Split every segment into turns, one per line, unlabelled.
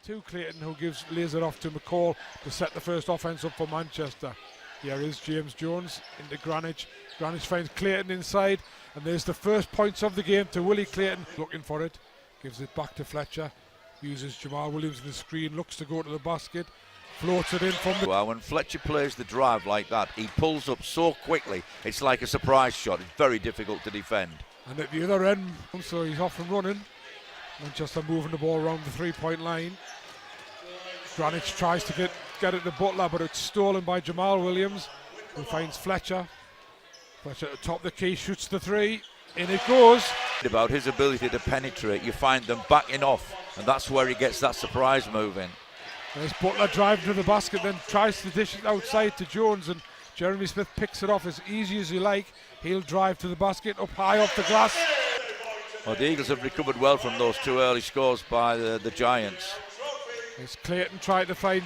to Clayton, who lays it off to McCall to set the first offence up for Manchester. Here is James Jones into Greenwich. Greenwich finds Clayton inside, and there's the first points of the game to Willie Clayton. Looking for it, gives it back to Fletcher, uses Jamal Williams in the screen, looks to go to the basket, floats it in from the...
Well, when Fletcher plays the drive like that, he pulls up so quickly, it's like a surprise shot. It's very difficult to defend.
And at the other end, so he's off and running. Manchester moving the ball around the three-point line. Greenwich tries to get it to Butler, but it's stolen by Jamal Williams, who finds Fletcher. Fletcher at the top of the key, shoots the three, in it goes.
About his ability to penetrate, you find them backing off, and that's where he gets that surprise move in.
There's Butler driving to the basket, then tries to dish it outside to Jones, and Jeremy Smith picks it off as easy as you like. He'll drive to the basket, up high off the glass.
Well, the Eagles have recovered well from those two early scores by the Giants.
It's Clayton trying to find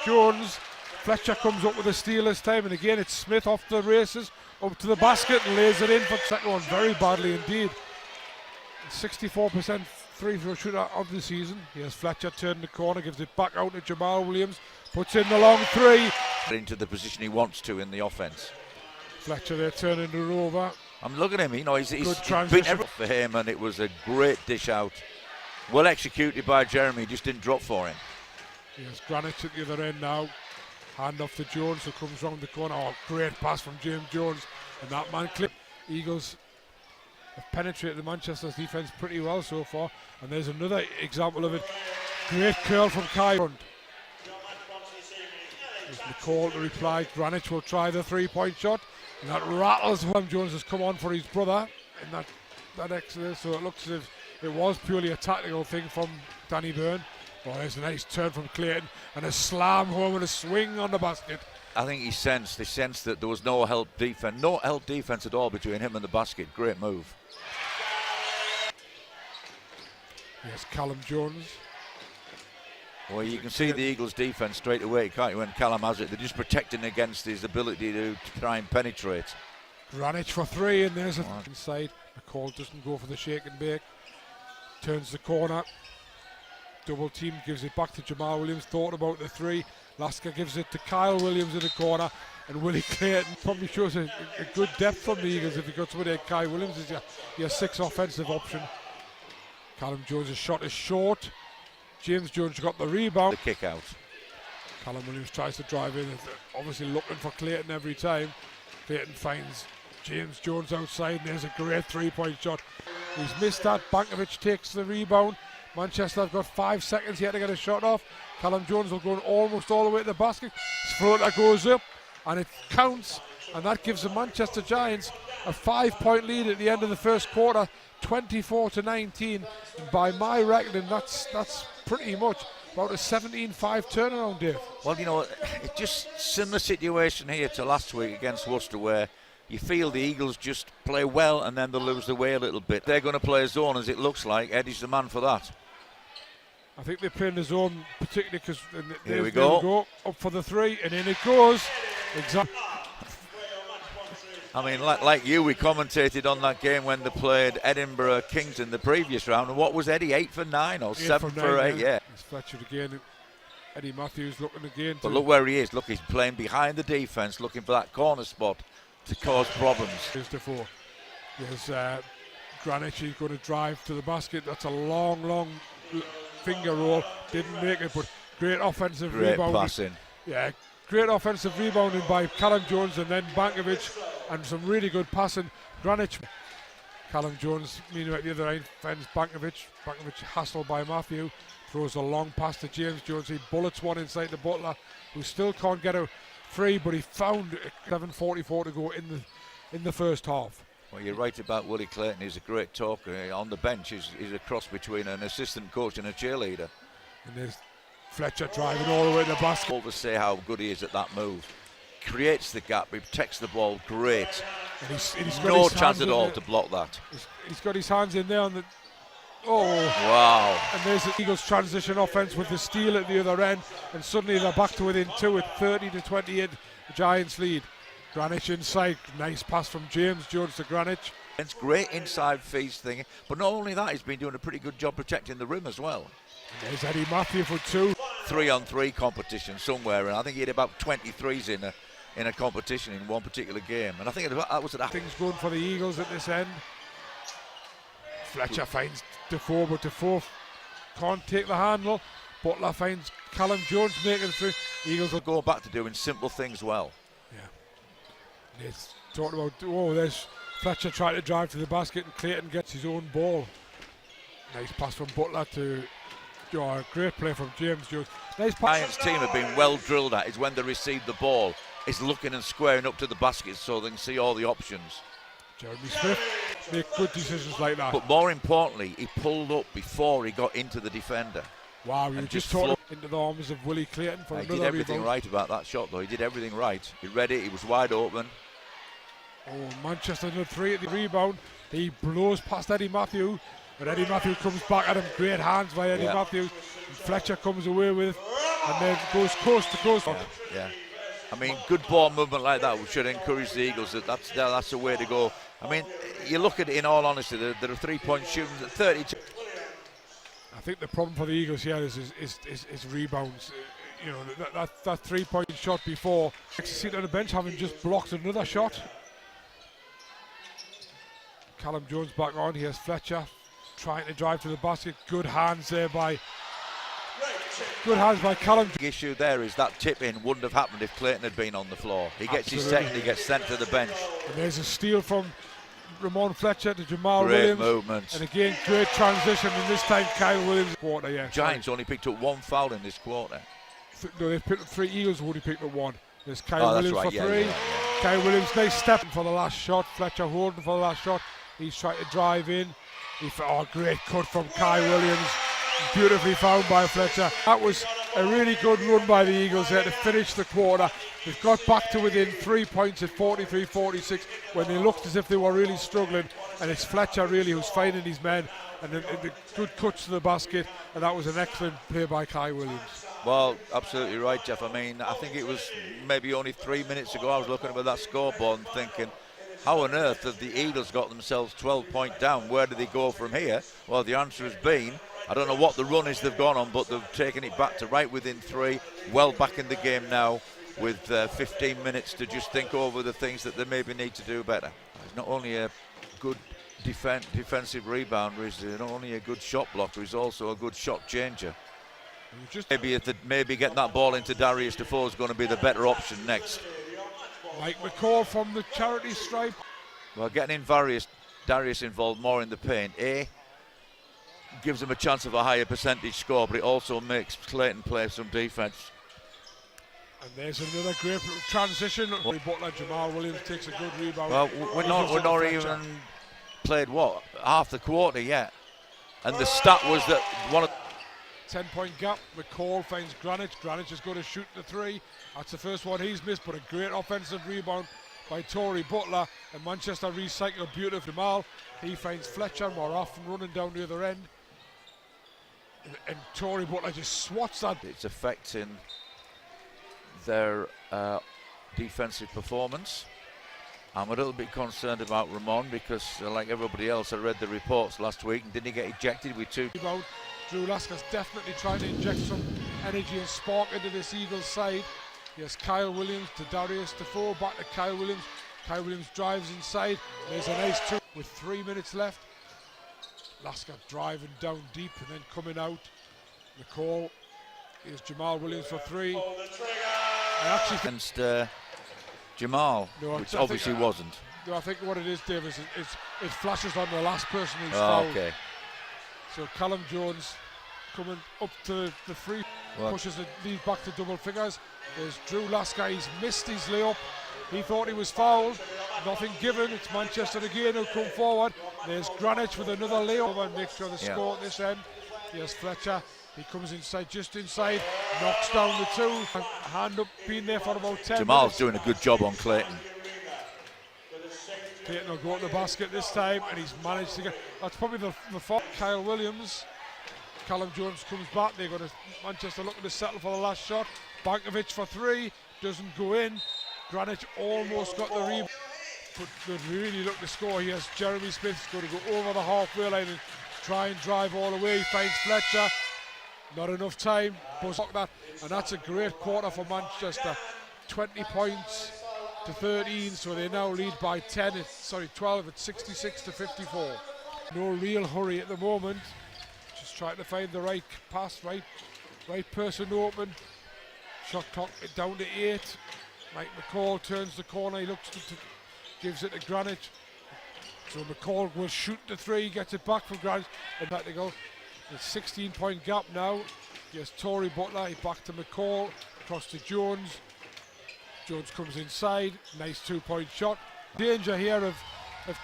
Jones. Fletcher comes up with a steal this time, and again it's Smith off the races, up to the basket and lays it in for the second one very badly indeed. 64% free-throw shooter of the season. Here's Fletcher turning the corner, gives it back out to Jamal Williams, puts in the long three.
Into the position he wants to in the offense.
Fletcher there turning it over.
I'm looking at him, you know, he's been
transition
everything for him, and it was a great dish out. Well executed by Jeremy, just didn't drop for him.
Here's Greenwich at the other end now. Hand off to Jones, who comes round the corner. Oh, great pass from James Jones. And that man clip. Eagles have penetrated the Manchester's defence pretty well so far. And there's another example of it. Great curl from Kai. There's McCall to reply. Greenwich will try the three-point shot. And that rattles him. Jones has come on for his brother in that exodus. So it looks as if it was purely a tactical thing from Danny Byrne. Oh, there's a nice turn from Clayton and a slam home and a swing on the basket.
I think he sensed that there was no help defense at all between him and the basket. Great move.
Yes, Callum Jones.
Well, you can see the Eagles' defense straight away, can't you, when Callum has it. They're just protecting against his ability to try and penetrate.
Greenwich for three, and there's a inside. McCall doesn't go for the shake and bake. Turns the corner. Double team, gives it back to Jamal Williams. Thought about the three. Lasker gives it to Kyle Williams in the corner. And Willie Clayton probably shows a good depth from the Eagles if he got somebody like Kyle Williams is your sixth offensive option. Callum Jones' shot is short. James Jones got the rebound.
The kick out.
Callum Williams tries to drive in, obviously looking for Clayton every time. Clayton finds James Jones outside, and there's a great three-point shot. He's missed that. Bankovic takes the rebound. Manchester have got 5 seconds here to get a shot off. Callum Jones will go almost all the way to the basket. His floater goes up, and it counts, and that gives the Manchester Giants a 5-point lead at the end of the first quarter, 24-19. And by my reckoning, that's pretty much about a 17-5 turnaround, Dave.
Well, you know, it's just similar situation here to last week against Worcester, where you feel the Eagles just play well and then they lose their way a little bit. They're going to play a zone, as it looks like. Eddie's the man for that.
I think they're playing the zone particularly because
here we go.
Up for the three, and in it goes. Exactly.
I mean, like you, we commentated on that game when they played Edinburgh Kings in the previous round. And what was Eddie, 8 for 9 or 7 for 8? Yeah.
It's Fletcher again. Eddie Matthews looking again.
But look where he is. Look, he's playing behind the defence, looking for that corner spot to cause problems.
Here's the four. There's Greenwich. He's going to drive to the basket. That's a long finger roll. Didn't make it, but great offensive rebounding.
Great passing.
Yeah, great offensive rebounding by Callum Jones, and then Bankovic, and some really good passing. Greenwich. Callum Jones, meanwhile at the other end, finds Bankovic. Bankovic hassled by Matthew. Throws a long pass to James Jones. He bullets one inside the Butler, who still can't get a free, but he found 7:44 to go in the first half.
Well, you're right about Willie Clayton. He's a great talker. On the bench, he's a cross between an assistant coach and a cheerleader.
And there's Fletcher driving all the way to the basket.
All to say how good he is at that move. Creates the gap, he protects the ball, great.
And he's got
no chance at all to block that.
He's got his hands in there on the... Oh,
wow.
And there's the Eagles transition offense with the steal at the other end, and suddenly they're back to within 2 at 30-28, the Giants lead. Greenwich inside, nice pass from James Jones to Greenwich.
It's great inside feast thing, but not only that, he's been doing a pretty good job protecting the rim as well.
There's Eddie Matthew for 2.
3-on-3 competition somewhere, and I think he had about 23s in a competition in one particular game, and I think that was at
Things going for the Eagles at this end. Fletcher finds Defoe, but Defoe can't take the handle. Butler finds Callum Jones making it through. Eagles will
go back to doing simple things well.
Yeah. It's talking about, there's Fletcher trying to drive to the basket, and Clayton gets his own ball. Nice pass from Butler to a great play from James Jones. Nice pass.
Giants team have been well drilled at is when they receive the ball, is looking and squaring up to the basket so they can see all the options.
Jeremy Smith make good decisions like that.
But more importantly, he pulled up before he got into the defender.
Wow, you just talked into the arms of Willie Clayton for another
He did everything
rebound.
right about that shot, though. He did everything right. He read it. He was wide open.
Oh, Manchester another 3 at the rebound. He blows past Eddie Matthew, but Eddie Matthew comes back at him. Great hands by Eddie Matthew. And Fletcher comes away with it, and then goes coast to coast.
Yeah. I mean, good ball movement like that should encourage the Eagles. That's the way to go. I mean, you look at it in all honesty, there are 3-point shootings at 32.
I think the problem for the Eagles here is rebounds. You know, that 3-point shot before. Sitting on the bench having just blocked another shot. Callum Jones back on. Here's Fletcher trying to drive to the basket. Good hands there by Callum.
The issue there is that tip-in wouldn't have happened if Clayton had been on the floor. He gets his second, he gets sent to the bench.
And there's a steal from Ramon Fletcher to Jamal Williams.
Great movements.
And again, great transition, and this time Kyle Williams.
Giants only picked up 1 foul in this quarter.
No, they've picked up 3. Eagles have only picked up 1. There's Kyle Williams
right.
for 3. Kyle Williams, nice step for the last shot. Fletcher holding for the last shot. He's trying to drive in. Great cut from Kyle Williams. Beautifully found by Fletcher. That was a really good run by the Eagles there to finish the quarter. They've got back to within 3 points at 43-46 when they looked as if they were really struggling, and it's Fletcher really who's finding his men, and the good cuts to the basket, and that was an excellent play by Kyle Williams.
Well, absolutely right, Jeff. I mean, I think it was maybe only 3 minutes ago I was looking at that scoreboard and thinking, how on earth have the Eagles got themselves 12-point down? Where do they go from here? Well, the answer has been, I don't know what the run is they've gone on, but they've taken it back to right within 3, well back in the game now with 15 minutes to just think over the things that they maybe need to do better. He's not only a good defensive rebounder, he's not only a good shot blocker, he's also a good shot changer. Maybe getting that ball into Darius Defoe is going to be the better option next.
Mike McCall from the charity stripe.
Well, getting in Darius involved more in the paint, gives him a chance of a higher percentage score, but it also makes Clayton play some defense.
And there's another great transition. Butler, Jamal Williams takes a good rebound.
Well, we're not even played half the quarter yet, and the stat was that one of
10-point gap. McCall finds Greenwich. Greenwich is going to shoot the 3. That's the first one he's missed, but a great offensive rebound by Tory Butler, and Manchester recycle beautiful. Jamal, he finds Fletcher more often running down the other end, and Tory Butler just swats that.
It's affecting their defensive performance. I'm a little bit concerned about Ramon because, like everybody else, I read the reports last week, and didn't he get ejected with 2?
Drew Lasker's definitely trying to inject some energy and spark into this Eagles side. Here's Kyle Williams to Darius Defoe, back to Kyle Williams. Kyle Williams drives inside. There's a nice 2 with 3 minutes left. Lasker driving down deep and then coming out. McCall. Here's Jamal Williams for 3.
Against Jamal, which obviously wasn't.
No, I think what it is, Dave, is it flashes on the last person who's fouled.
Okay.
So Callum Jones coming up to the free, pushes the lead back to double figures. There's Drew Lasker, he's missed his layup. He thought he was fouled, nothing given. It's Manchester again who come forward. There's Greenwich with another layup and makes sure the score at this end. Here's Fletcher, he comes inside, just inside, knocks down the 2. Hand up, been there for about 10
Jamal's
minutes.
doing a good job on Clayton.
Clayton will go to the basket this time, and he's managed to get. That's probably the fault. Kyle Williams. Callum Jones comes back. They're going to Manchester looking to settle for the last shot. Bankovic for 3, doesn't go in. Greenwich almost got the rebound. But they really look to score. Here's Jeremy Smith's going to go over the halfway line and try and drive all the way. He finds Fletcher. Not enough time. That, and that's a great quarter for Manchester. 20 points to 13, so they now lead by 12 at 66 to 54. No real hurry at the moment. Just trying to find the right pass, right person open. Shot clock down to 8. Mike McCall turns the corner. He looks gives it to Greenwich. So McCall will shoot the 3, gets it back from Greenwich, and back to go. It's 16-point gap now. Yes, Tory Butler, back to McCall, across to Jones. Jones comes inside, nice 2-point shot. Danger here of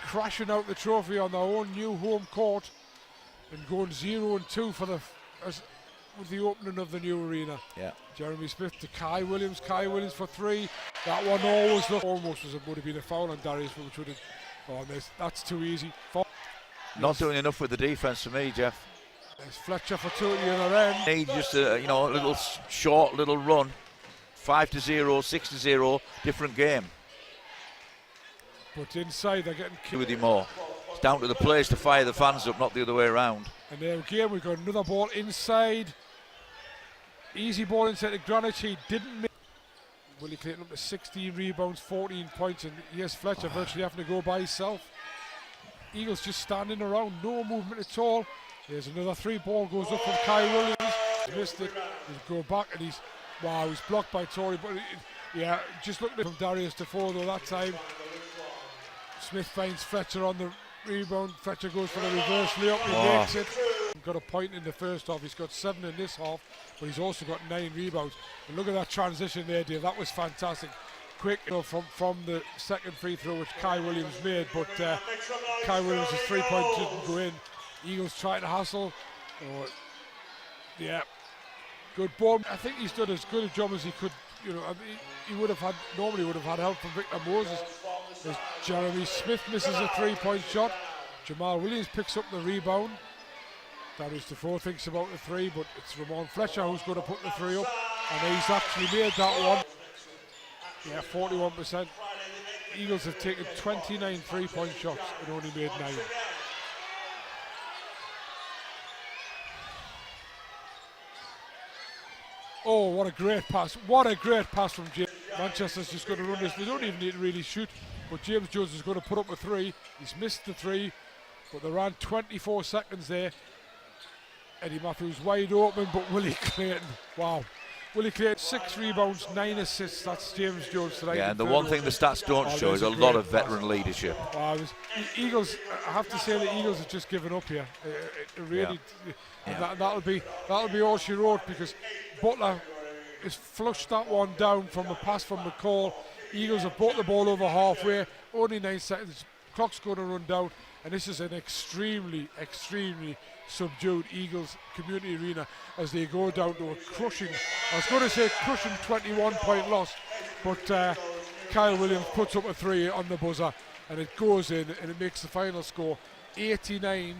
crashing out the trophy on their own new home court and going 0-2 for with the opening of the new arena.
Yeah.
Jeremy Smith to Kai Williams for 3. That one almost would have been a foul on Darius, which would have. That's too easy.
Not doing enough with the defense for me, Jeff.
There's Fletcher for 2 at the other end.
Need just a little short little run. 5-0, 6-0, different game.
But inside they're getting killed
with him more. It's down to the players to fire the fans up, not the other way around.
And there again we've got another ball inside. Easy ball inside to Greenwich. He didn't make. Willie Clayton up to 16 rebounds, 14 points, and here's Fletcher virtually having to go by himself. Eagles just standing around, no movement at all. There's another 3 ball goes up from Kai Williams. He's missed it. He'll go back and he's blocked by Tory. But yeah, just looking from Darius Defoe though that time. Smith finds Fletcher on the rebound. Fletcher goes for the reverse layup. He makes it. Got a point in the first half. He's got 7 in this half, but he's also got 9 rebounds. And look at that transition there, Dave. That was fantastic. Quick from the second free throw, which Kai Williams made, but Kai Williams' 3-point didn't go in. Eagles trying to hustle. Yeah, good ball. I think he's done as good a job as he could. He would have normally would have had help from Victor Moses. As Jeremy Smith misses a 3-point shot. Jamal Williams picks up the rebound. Darius Defoe thinks about the 3, but it's Ramon Fletcher who's going to put the 3 up, and he's actually made that one. Yeah, 41%. Eagles have taken 29 3-point shots and only made 9. Oh, what a great pass. What a great pass from James. Manchester's just going to run this. They don't even need to really shoot, but James Jones is going to put up a 3. He's missed the 3, but they ran 24 seconds there. Eddie Matthews wide open, but Willie Clayton, wow. Willie Clayton, 6 rebounds, 9 assists. That's James Jones tonight.
Yeah, and the one thing the stats don't show is a lot of veteran leadership.
Eagles, I have to say the Eagles have just given up here. Really, and that'll be all she wrote, because Butler has flushed that one down from a pass from McCall. Eagles have brought the ball over halfway, only 9 seconds. Clock's going to run down, and this is an extremely subdued Eagles community arena as they go down to a crushing, I was going to say crushing 21-point loss, but Kyle Williams puts up a 3 on the buzzer and it goes in, and it makes the final score 89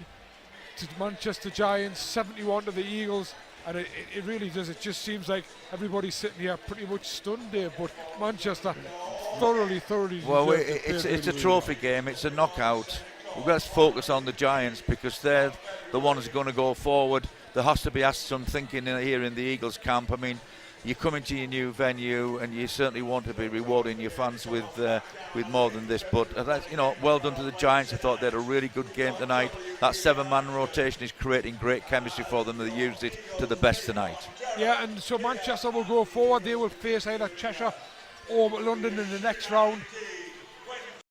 to Manchester Giants, 71 to the Eagles. And it really does. It just seems like everybody's sitting here pretty much stunned there, but Manchester thoroughly.
Well, it's a trophy game. It's a knockout. We've got to focus on the Giants because they're the ones going to go forward. There has to be some thinking here in the Eagles camp. I mean, you come into your new venue and you certainly want to be rewarding your fans with more than this. But well done to the Giants. I thought they had a really good game tonight. That 7-man rotation is creating great chemistry for them. They used it to the best tonight.
Yeah, and so Manchester will go forward. They will face either Cheshire or London in the next round.